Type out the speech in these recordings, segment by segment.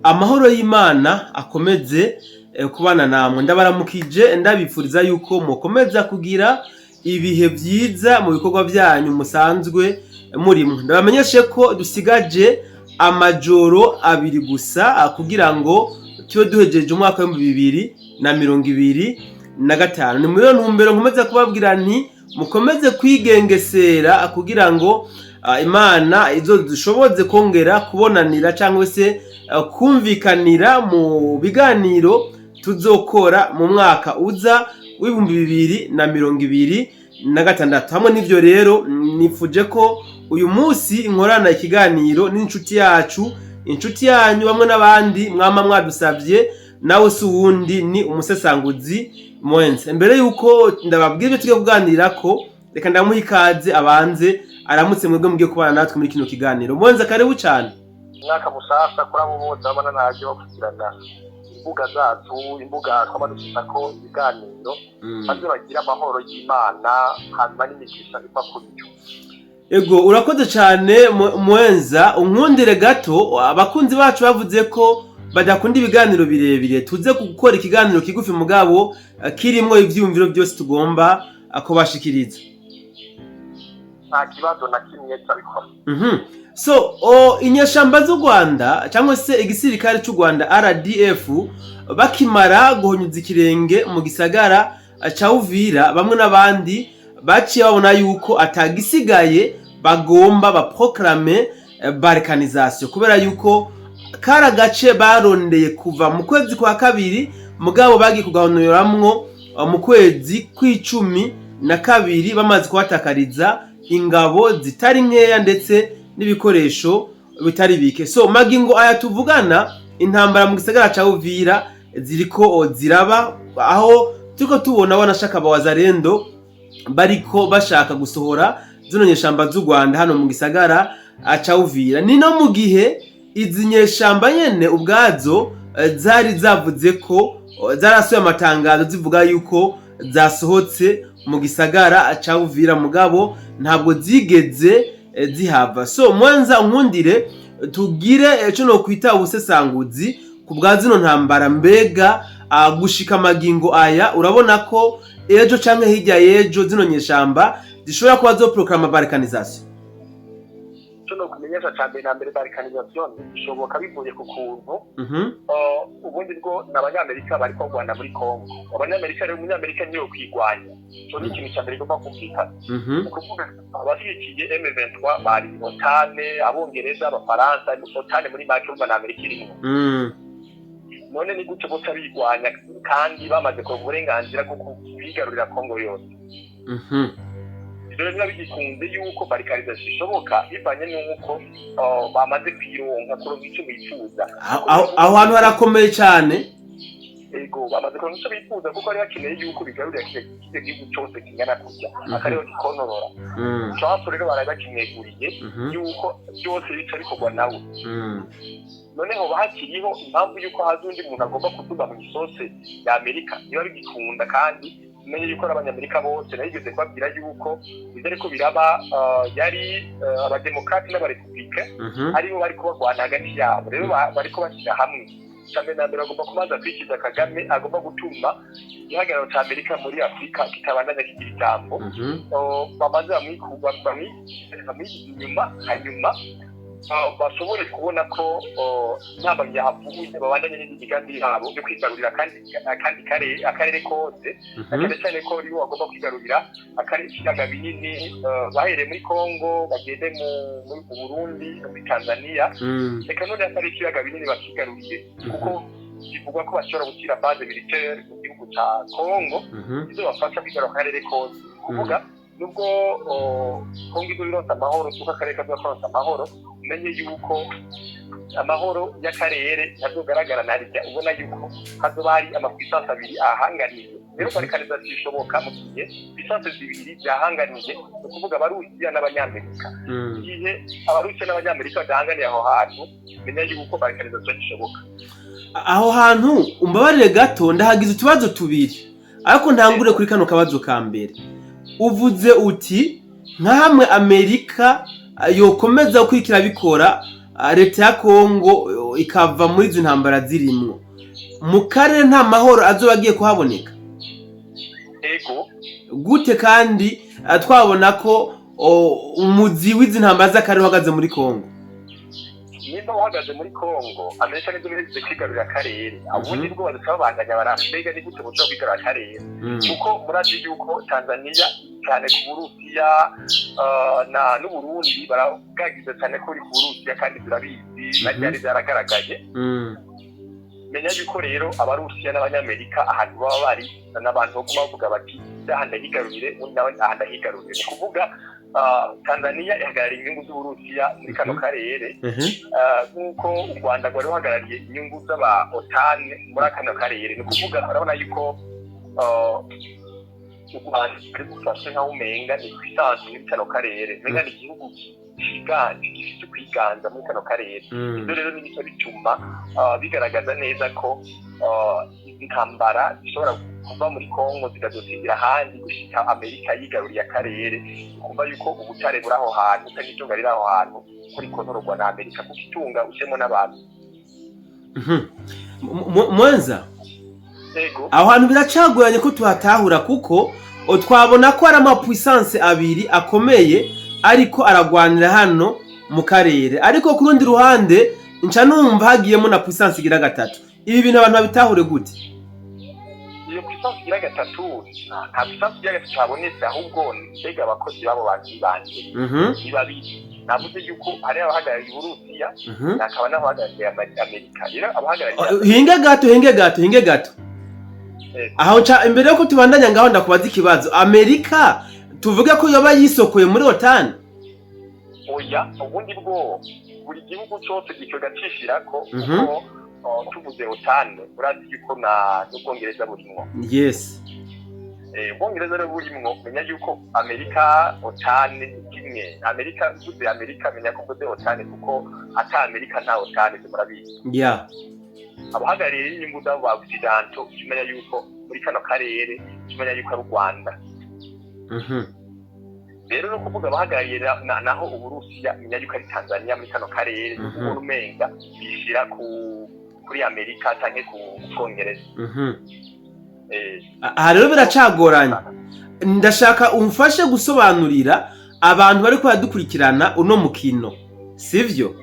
amahoro y'Imana akomeze kubana namwe. Ndabaramukije ndabifuriza yuko mukomeza kugira ibihe vyiza mu bikorwa byanyu musanzwe murimo. Ndabamenyeshe ko dusigaje amajoro 2 gusa kugira ngo tube duhejeje umwaka wa 2025. Ni muri yo ntumbero nkomeza kubabwira nti mukomeze kwigengesera kugira ngo Imana izodushoboze kongera kubonanira cyangwa se kumvikanira mu biganiro tuzokora mu mwaka uza w'2026. Hamwe n'ivyo rero nifuje ko uyu munsi inkorana ikiganiro n'inshuti yacu, inshuti yanyu bamwe n'abandi mwama mwadusavye, nawe si uwundi ni umusesanguzi Mwenze. Mbere yuko ndababwira tugiye kuganira ko, reka ndamuha ikaze abanze aramutse mwebwe mugiye kubana natwe muri kino kiganiro. Mwenze, karibu cyane. Mwaka musasa kuri abo bose abana naje bakugirana imbuga zacu, imbuga twamadukisa ko ibiganiro maze bagira amahoro y'Imana hanyuma n'imigisha iva kuri cyo. Ego, urakoze cyane Mwenza. Unkundire gato, abakunzi bacu bavuze ko badakunda ibiganiro birebire, tuze gukora ikiganiro kigufi mugabo kirimo ivyumviro byose tugomba akobashikiriza. Nta kibazo na kimwe cyabikora. So, inyeshamba z'u Rwanda cyangwa se igisirikare cy'u Rwanda RDF bakimara guhonyuza ikirenge mu gisagara ca Uvira, bamwe n'abandi baciye babona yuko atagisigaye bagomba baproclame balkanisation, kubera yuko kara gace barondeye kuva mu kwezi kwa kabiri mugabo bagiye kugahonoramwo mu kwezi kw'icumi bamaze kuhatakariza ingabo zitari nkeya ndetse n'ibikoresho bitari bike. So magingo aya tuvugana, intambara mu gisagara ca Uvira ziriko ziraba, aho turiko tubona wanashaka abawazarendo bariko bashaka gusohora zino nyeshamba z'u Rwanda hano mu gisagara ca Uvira. Ni no mu gihe izi nyeshamba nyene ubwazo zari zavuze ko zarasuye amatangazo zivuga yuko zasohotse mu gisagara ca Uvira mugabo ntabwo zigeze zihava. So Mwenza, unkundire tugire cyo no kwita ubusesanguzi ku bwa zino ntambara. Mbega gushika magingo aya urabona ko ejo canke hirya yejo zino nyeshamba zishobora kuba zo proclama balkanisation? Cyo kumenyesha cyane na mbere balkanisation bishoboka bivuye ku kuntu ubundi bwo n'abanyamerika bari kurwana muri Kongo. Abanyamerika rero umunyamerika niyo kwigwanya, cyo ni ikintu cyambere gomba kumvikana. Kuvuga abashyigikiye M23 bari OTAN, abongereza, abafaransa, OTAN muri make urumva na Amerika irimo. None ni gute bose bigwanya kandi bamaze ko uburenganzira bwo kwigarurira Kongo yose? Rero niba bigikunze yuko balkanisation ishoboka bivanye n'uko bamaze kwironka kuri icyo bifuza. Aho hantu harakomeye cyane. Ego, bamaze kuronka icyo bifuza kuko ari bakeneye yuko bigarurira kije gihugu cyose kingana kujya akarero kikonorora. Cyo rero barabakineguriye yuko byose bica bikorwa nawe. Noneho bahakiriho impamvu yuko hazundi umuntu agomba kutuba mu isose ya Amerika niba bigikunda, kandi menye yuko abanyamerika bose nayigeze kubabwira yuko bizere ko biraba yari abademokrate n'abarepublike aribo bari kubagwana hagati yabo. Rero bari kubashyira hamwe cyane na mbere agomba kumaza kwikiza Kagame, agomba gutuma ihagararo ca Amerika muri Afrika kitabandanya kigira ijambo. Bamaze bamwikuba inyuma hanyuma bashobore kubona ko ntabanya havuye babandanye n'imigambi yabo yo kwigarurira kandi akarere kose, cyane ko riwo agomba kwigarurira akarere k'ibiyaga binini, bahereye muri Kongo bagende mu Burundi no muri Tanzania, reka none akarere k'ibiyaga binini bakigaruriye kuko bivugwa ko bashobora gushyira base militaire mu gihugu ca Kongo izo bafasha kwigarura akarere kose. Kuvuga nubwo Kongo izoronsa amahoro kuko akarere kazoronsa amahoro, umenye yuko amahoro y'akarere ntazogaragara na rijya, ubona yuko hazoba hari amapuissance abiri ahanganiye. Rero balkanisation ishoboka mu gihe puissance zibiri byahanganiye, ukuvuga abarusiya n'abanyamerika. Igihe abarusiya n'abanyamerika bahanganiye aho hantu, menya yuko balkanisation ishoboka. Aho hantu umbabarire gato ndahagize utubazo tubiri, ariko ntangure kuri kano kabazo ka mbere. Uvuze uti nka hamwe Amerika yokomeza kwikira bikora leta ya Kongo ikava muri izo ntambara zirimwo mu karere nta mahoro azoba agiye kuhaboneka ego gute kandi twabona ko umuzi w'izi ntambara z'akarere uhagaze muri Kongo nimba uhagaze muri Kongo Amerika nizo bize kwigarurira akarere abundi bwo badusaba bandanya barambega ni gute buzo kwigarurira akarere kuko murazi yuko Tanzania cyane ku Burusiya na n'u Burundi baragagize cyane kuri Burusiya kandi turabizi baryari byaragaragaje menya yuko rero abarusiya n'abanyamerika ahantu baba bari n'abantu bo bavuga bati ahanda higarurire undi nawe ahanda higarurire kuvuga Tanzania ihagarariye inyungu z'Uburusiya muri kano karere nk'uko u Rwanda rwari ruhagarariye inyungu z'aba OTAN muri kano karere ni kuvuga urabona yuko u Rwanda ruri gufasha nkaho umenga ni kwisanzu muri kano karere menga ni igihugu gifite kwiganza muri kano karere ibyo rero ni bito bituma bigaragaza neza ko intambara zishobora kuva muri Kongo zikazosigira ahandi gushika Amerika yigaruriye akarere kumva yuko ubutare buri aho hantu kandi itunga riri aho hantu kuri kontorwa na Amerika kuko itunga ushemo n'abantu Mwenza aho hantu biracaguranye ko tuhatahura kuko twabona ko ari amapuissance abiri akomeye ariko aragwanira hano mu karere ariko ku rundi ruhande nca numva hagiyemo na puissance igira gatatu ibi bintu abantu babitahure gute iyo puissance igira gatatu nta puissance igira gatatu habonetse ahubwo mbega abakozi babo banje ni babiri navuze yuko ari abahagarariye Uburusiya nakaba n'abahagarariye Amerika rero abahagarariye hinge gato aho imbere yuko tubandanya ngaho ndakubaza ikibazo Amerika tuvuge ko yoba yisokoye muri OTAN oya ubundi bwo buri gihugu cyose gicishirako kuko tuvuze OTAN urazi yuko na n'Ubwongereza burimo yes Ubwongereza rero burimo menya yuko Amerika OTAN kimwe Amerika uvuze Amerika menya ko uvuze OTAN kuko ata Amerika nta OTAN murabizi abahagarariye inyungu z'abo ba Occidental kimenya yuko muri kano karere kimenya yuko ari u Rwanda rero no kuvuga abahagarariye naho Uburusiya menya yuko ari Tanzania muri kano karere n'umuntu umenga bishira kuri Amerika cyangwa ku Bwongereza aha rero biracagoranye ndashaka umfashe gusobanurira abantu bari kwadukurikirana uno mukino sivyo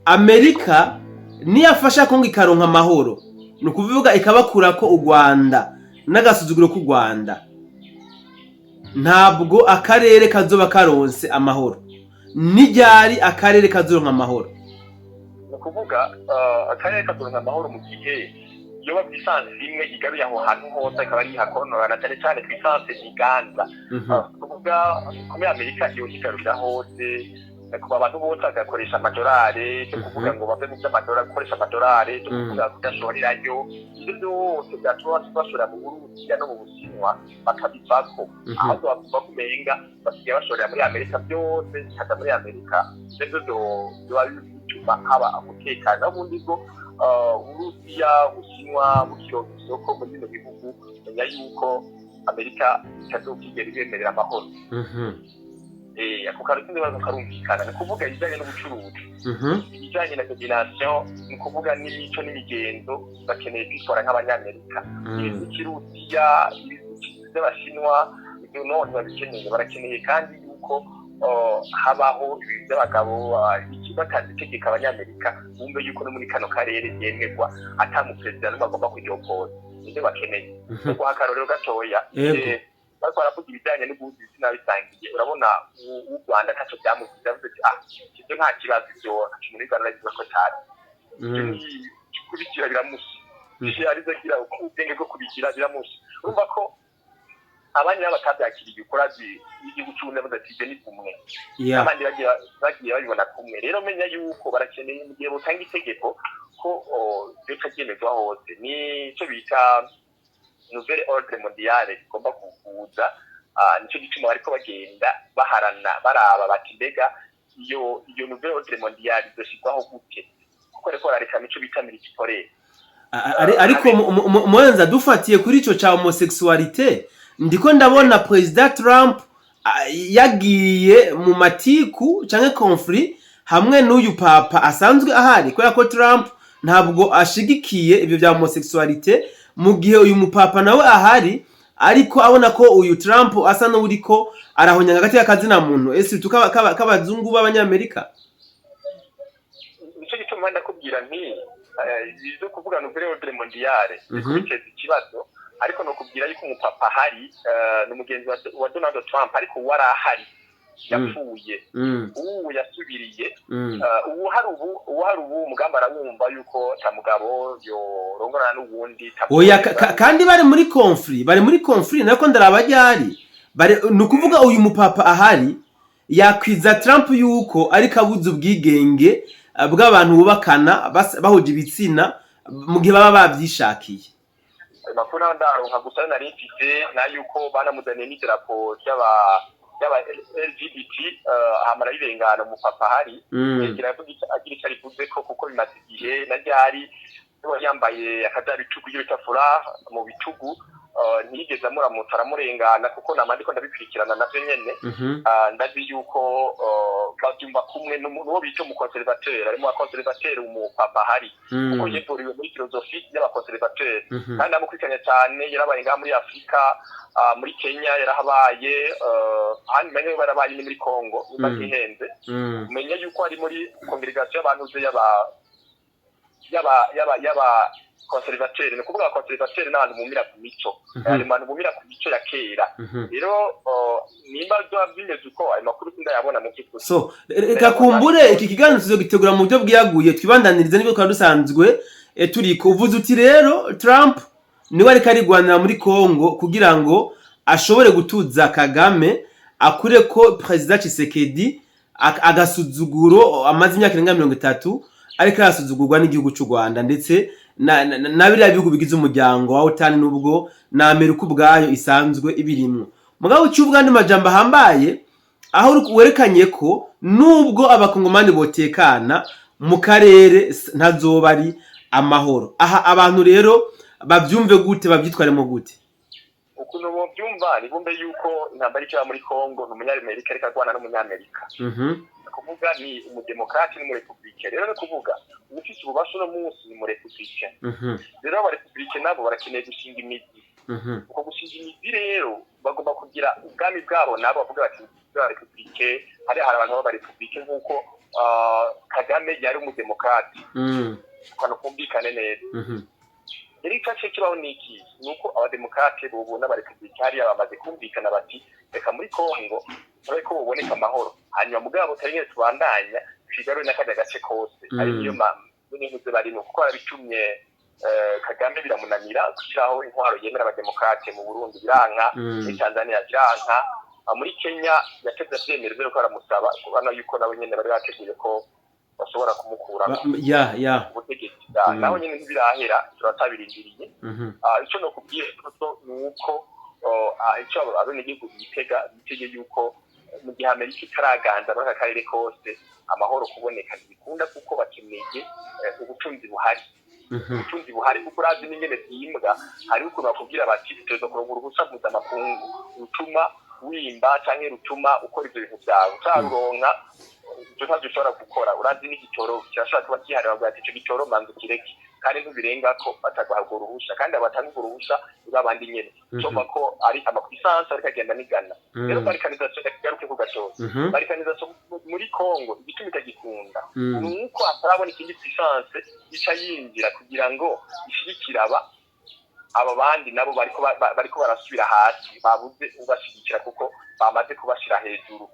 Amerika niyafasha Kongo ikaronka amahoro no kuvuga ikabakura ko u Rwanda n'agasuzuguro ku Rwanda ntabwo akarere kazoba karonse amahoro nijyari akarere kazoronka amahoro no kuvuga akarere kazoronka amahoro mu gihe yoba bisanzwe imwe igaruye aho hantu hose akaba ari hakonorana cyane cyane bisanzwe iganza kuvuga muri Amerika iyo igarurira hose kuba abantu bose agakoresha amadolari cyo kuvuga ngo bave mu by'amadolari gukoresha amadolari cyo kuvuga kudashorerayo ibyo byose byatuma bashora mu Burusiya no mu Bushinwa bakabivako aho bavuga kumenga basigaye bashorera muri Amerika byose hata muri Amerika ibyo byo bituma haba umutekano n'ubundi bwo Burusiya Bushinwa bukironka isoko muri bino bihugu menya yuko Amerika itazokigera ibemerera amahoro ako karundi bazo karumvikana kuvuga ibijanye n'ubucuruzi ibijanye na coordination ni kuvuga n'imico n'imigenzo bakeneye kwitwara nk'abanyamerika ikirusiya by'abashinwa ibyo none babikeneye barakeneye kandi yuko habaho ibintu by'abagabo bakazi itegeka abanyamerika bumve yuko no muri kano karere yemerwa atamu president bagomba kuyokoza ibyo bakeneye kuko akarorero gatoya bariko baravuga ibijanye n'ubuzi sinabisangiye urabona u Rwanda ntacyo byamugize avuze ati ibyo nta kibazo byo muri Rwanda bivuga ko cyane kubikira biramushi arizo gira ubwenge bwo kubikira biramushi urumva ko abandi batabyakiriye ukurazi igihugu cy'ubuntu badatize ni kumwe abandi bagiye babibona kumwe rero menya yuko barakeneye mu gihe butanga itegeko ko byo cyagemezwa hose ni cyo bita nouvelle ordre mondiale igomba kuvuza nicyo gituma bariko bagenda baharana baraba bati mbega iyo nouvelle ordre mondiale izoshirwaho gute kuko reko barareka mico bita militipore ariko mwenza dufatiye kuri ico ca homosexualité ndiko ndabona President Trump yagiye mu matiku canke conflit hamwe n'uyu papa asanzwe ahari kubera ko Trump ntabwo ashigikiye ibyo bya homosexualité mu gihe uyu mupapa nawe ahari ariko abona ko uyu Trump asa n'uriko arahonyanga hagati y'akazina muntu ese tukabazungu b'abanyamerika. Nicyo gituma ndakubwira nti bizo kuvuga nouvelle ordre mondiale bikurikiza ikibazo ariko no kubwira yuko umupapa ahari n'umugenzi wa Donald Trump ariko warahari yapfuye ubu yasubiriye ubu hari ubu mugamba arawumva yuko tamugabo yorongorana n'ubundi oya kandi bari muri conflit nako ndarabajyari nukuvuga uyu mupapa ahari yakwiza Trump yuko ariko abuze ubwigenge bw'abantu bubakana bahuje ibitsina mu gihe baba babyishakiye. Makuna ndaronka gusa nari mfite na yuko banamuzaniye n'idarapo y'aba LGBT hamara irengana mu papa hari ngira agira cyari kuze ko kuko bimaze igihe na ryari yambaye akadabicugu y'ibitafura mu bitugu nigeze amuramutsa aramurengana kuko namandiko ndabikurikirana navyo nyene ndazi yuko babyumva kumwe n'uwo bita mu conservateur arimo conservateur mu papa hari kuko yepuriwe muri philosophie y'aba conservateur kandi amukurikiranya cyane yarabaye ngaha muri Afrika muri Kenya yarahabaye handi menye barabaye muri Congo bagihenze menye yuko ari muri congregation y'abantu yaba conservateur no kuvuga conservateur n'abantu mumira ku mico abantu mumira ku mico ya kera rero nimba byo bimeze uko ayo makuru ndayabona mu kitu so reka kumbure iki kiganiro tuzogitegura mu buryo bwiyaguye twibandanirize nibyo kwa dusanzwe turi kuvuza uti rero Trump niwe ariko arigwanira muri Congo kugira ngo ashobore gutuza Kagame akure ko President Tshisekedi agasuzuguro amaze imyaka 30 ariko arasuzugurwa n'igihugu cy'u Rwanda ndetse na biriya bihugu bigize umuryango wa OTAN nubwo na Amerika ubwayo isanzwe ibirimwo. Mugabo cy'ubwa ndi majambo hambaye aho werekanye ko nubwo abakongomani botekana mu karere ntazoba ari amahoro. Aha abantu rero bavyumve gute bavyitwaremo gute? Ukuntu bo byumva ni bumbe yuko intambara icyo muri Congo n'umunyamerika ariko agwana n'umunyamerika. Kuvuga ni umudemokrati n'umurepublike rero no kuvuga ufite ububasha no munsi ni umurepublike rero abarepublike nabo barakeneye gushinga imizi uko gushinga imizi rero bagomba kugira ubwami bwabo nabo bavuga bati abarepublike hari abantu b'abarepublike nk'uko Kagame yari umudemokrati kwano kumvikane neza rero icyo kibaho niki nuko abademokrate bo n'abarepublike hari abamaze kumvikana bati reka muri Congo ariko uboneka amahoro hanyuma mugabo tarenge tubandanya kigarwe n'akajya gace kose ari niyo n'intuze barimo kuko arabitumye Kagame biramunanira gushyiraho intwaro yemera abademokrate mu Burundi biranka muri Tanzania biranka muri Kenya yateze byemereze ko aramusaba kubana yuko nawe nyene bari bateguye ko bashobora kumukura ubutegetsi naho nyene ntibirahera turatabirindiriye icyo no kubwiye nuko icyo abenegihugu bitege yuko mu gihe Amerika itaraganza muri aka karere kose amahoro kuboneka ntibikunda kuko bakeneye ubutunzi buhari kuko urazi n'ingene byimbwa hari ukuntu bakubwira bati tuzo kurongura ubusa mpuzamakungu rutuma wimba canke rutuma ukora ivyo bintu byawe utaronka icyo ntacyo ushobora gukora urazi n'igitoro kirashobora kuba kihari bavuga ati icyo gitoro manza ukireke kandi ntubirenga ko bataguhabwa uruhusha kandi abatanga uruhusha babandi nyene cyumva ko ari amakwisansi ariko agenda nigana rero barikanization garuke ku gacoza barikanization muri Congo igitumi itagikunda nuko atarabona ikindi puissance ica yinjira kugira ngo ishigikira aba bandi nabo bariko barasubira hasi babuze ubashigikira kuko bamaze kubashira hejuru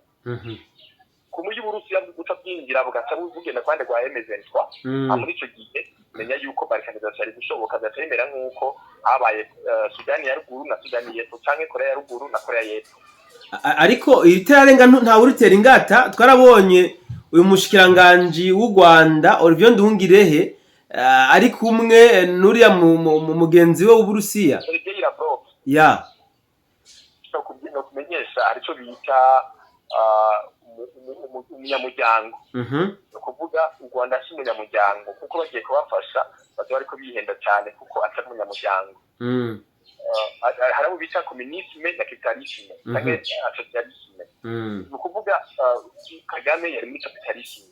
kumuyi Burusiya guca byinjira bugaca bugenda kwande gwa M23 muri ico gihe menya yuko barikanization ari gushoboka byemera nkuko habaye Sudani ya ruguru na Sudani y'epfo canke Korea ya ruguru na Korea y'epfo ariko iriterenga nta urutera ingata twarabonye uyu mushikiranganje w'u Rwanda Olivier Nduhungirehe ari kumwe nuriya mu mugenzi we w'Uburusiya ya cyo kumenyesha arico bita umunyamuryango kuvuga u Rwanda si umunyamuryango kuko bagiye kubafasha bazo ariko bihenda cyane kuko atari umunyamuryango harabo bita communisme na capitalisme cyangwa socialisme nukuvuga Kagame yari muri capitalisme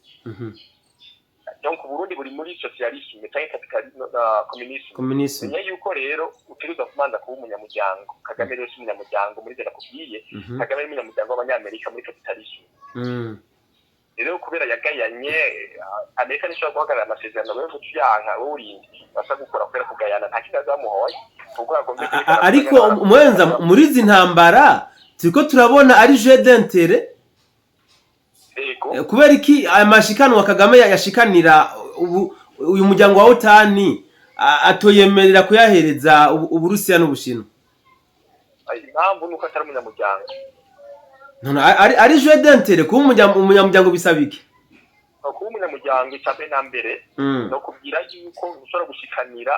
donc Burundi buri muri socialisme cyangwa capitalisme communisme niyo yuko rero uteruza kumanza kuba umunyamuryango Kagame rero umunyamuryango muri zera kubwiye Kagame ari umunyamuryango w'abanyamerika muri capitalisme rero kubera yagayanye Amerika nishobora guhagarara amasezerano yo gucyanka urindi basa gukora kubera kugayana nta kibazo bamuhoye ariko mwenza muri izi ntambara turiko turabona ari jeu d'intérêt kubera iki amashikanwa Kagame yashikanira uyu muryango wa OTAN atoyemerera kuyahereza Uburusiya n'Ubushinwa impamvu nuko atari umunyamuryango none ari jeu d'intérêt kuba umunyamuryango bisaba iki kuba umunyamuryango icyabe na mbere no kubwira yuko ushobora gushikanira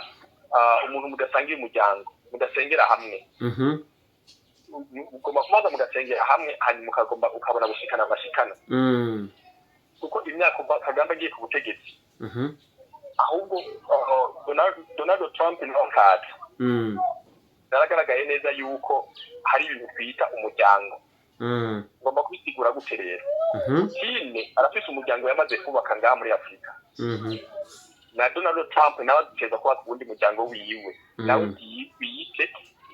umuntu mudasangiye umuryango mudasengera hamwe ugomba kumaza mugasengera hamwe hanyuma ukabona gushikana amashikana kuko imyaka Kagame agiye ku butegetsi ahubwo Donald Trump n'okata naragaragaye neza yuko hari ibintu twita umuryango ngomba kwisigura gute rero Chine arafise umuryango yamaze kubaka ngaha muri Afrika na Donald Trump nawe ateza kuba kundi muryango wiwe nawe biyite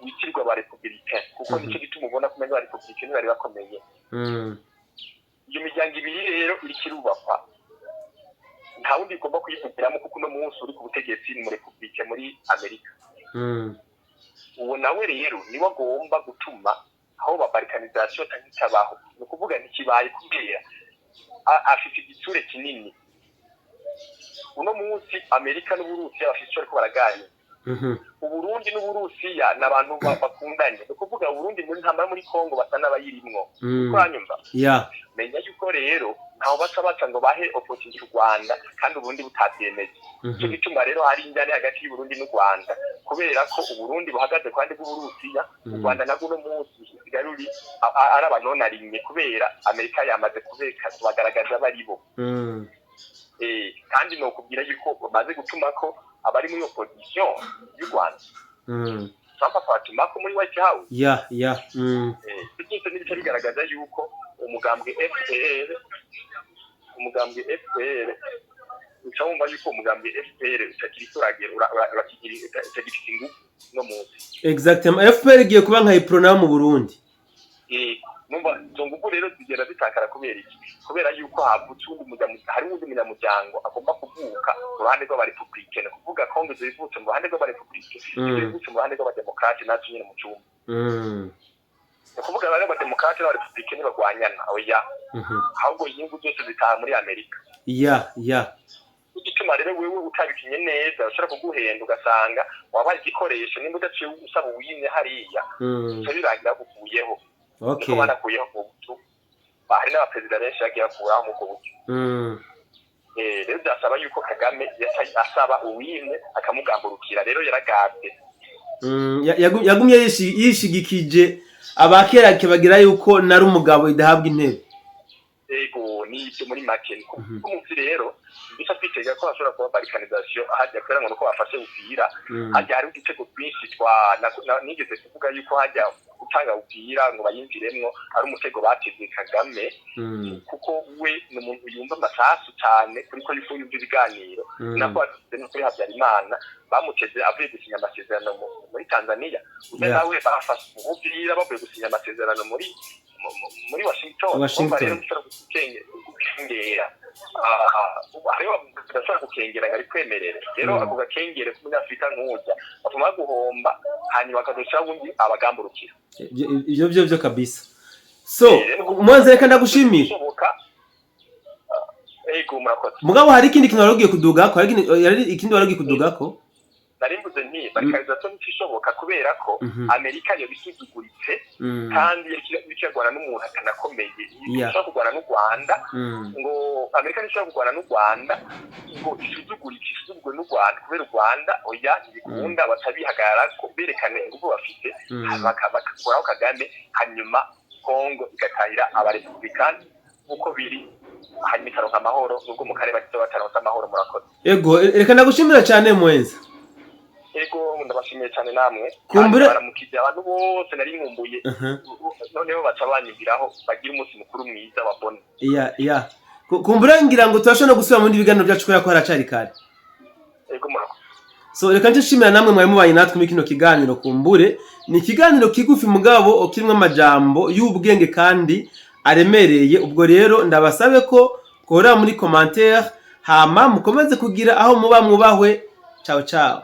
witirwa ba Republican kuko nicyo gituma ubona kumenya ba Republican bari bakomeye iyo miryango ibiri rero iri kirubakwa nta wundi ugomba kuyivugiramo kuko uno munsi uri ku butegetsi ni mu Republican muri Amerika uwo nawe rero niwe agomba gutuma aho babarikanisation tabaho no kuvuga ntikibaye kubera afite igitsure kinini uno munsi Amerika n'Uburusiya bafite cyo baraganye Uburundi n'Uburusiya nabantu bakundanye no kuvuga Uburundi muri ntambara muri Kongo basa n'abayirimwo kwanyumva menya yuko rero ntaho baca ngo bahe opportunity u Rwanda kandi Uburundi butabyemeje cyo gituma rero hari injyane hagati y'Uburundi n'u Rwanda kubera ko Uburundi buhagaze kandi bw'Uburusiya u Rwanda nabwo no munsi sigaruri ari abanonariye kubera Amerika yamaze kubeka bagaragaza baribo kandi no kubwira yuko bamaze gutuma ko abari muri opposition y'u Rwanda Trump afatuma ko muri White House byinshi n'ibyo bigaragaza yuko umugambwe FPR ucamumva yuko umugambwe FPR utakiri turagera urakigira ingufu no munsi exactement FPR igiye kuba nka iprona mu Burundi numva zonguko rero zigera zitakara kubera iki kubera yuko havutse hari undi munyamuryango agomba kuvuka mu ruhande rw'abarepublicaine kuvuga Kongo zivutse mu ruhande rw'abarepublicaine zivutse mu ruhande rw'abademokrate natwe nyine mu cyumba kuvuga bari abademokrate n'abarepublicaine bagwanyana oya ahubwo inyungu zose zitaha muri Amerika igituma rero wewe utabikinye neza ushobora kuguhenda ugasanga wabaye igikoresho nimba udaciye usaba uwine hariya cyo birangira gukuyeho okay banakuyeho mu butu hari n'abaperezida benshi yagiye akuraho mu butu rero byasaba yuko Kagame asaba uwine akamugamburukira rero yaragabye yagumye yishigikije abakera kibagira yuko nari umugabo idahabwa intebe ego ni ibyo muri make ko umunsi rero bisa kwitega ko ashobora kuba barikanisation hajya kwera ngo uko bafashe upira hajya hari igitego twinshi nigeze kuvuga yuko hajya utanga upira ngo bayinjiremwo ari umutego bateze Kagame kuko we ni umuntu yumva amasasu cyane kuri ko yuko yumva ibiganiro nako atse no kuri Habyarimana bamuteze avuye gusinya amasezerano muri Tanzania nawe bafashe upira bavuye gusinya amasezerano muri Washington rero bishobora gukengera hariho badashobora gukengera ngari kwemerera rero ako gakengere ku Munyafrika nk'ujya batuma guhomba hanyuma bakadusha wundi abagamburukira ibyo kabisa so mwanze reka ndagushimira ego murakoze mugabo hari ikindi kintu warugiye kudugako hari ikindi warugiye kudugako narimbuze nti barikarization ntishoboka kubera ko Amerika yo bisuzuguritse kandi yakiragwana n'umuntu atanakomeye ishobora kugwana n'u Rwanda ngo Amerika nishobora kugwana n'u Rwanda ngo isuzugurwe n'u Rwanda kubera u Rwanda oya ibikunda batabihagarara ko berekane ingufu bafite bakakoraho Kagame hanyuma Kongo igatahira abarepublikani uko biri hanyuma ikaronka amahoro nubwo mu karere bataronka amahoro murakoze ego reka ndagushimira cyane mwenza ego ndabashimiye cyane namwe kumbura baramukije abantu bose nari nkumbuye noneho baca banyigiraho bagira umunsi mukuru mwiza babone kumbura ngira ngo turashobora no gusubira mu bindi biganiro byacu kubera ko haracari kare. Yego murakoze. So reka nshimira namwe mwari mubanye natwe muri kino kiganiro kumbure. Ni ikiganiro kigufi mugabo kirimo amajambo y'ubwenge kandi aremereye. Ubwo rero ndabasabe ko kohora muri commentaire hama mukomeze kugira aho muba mwubahwe. Ciao ciao.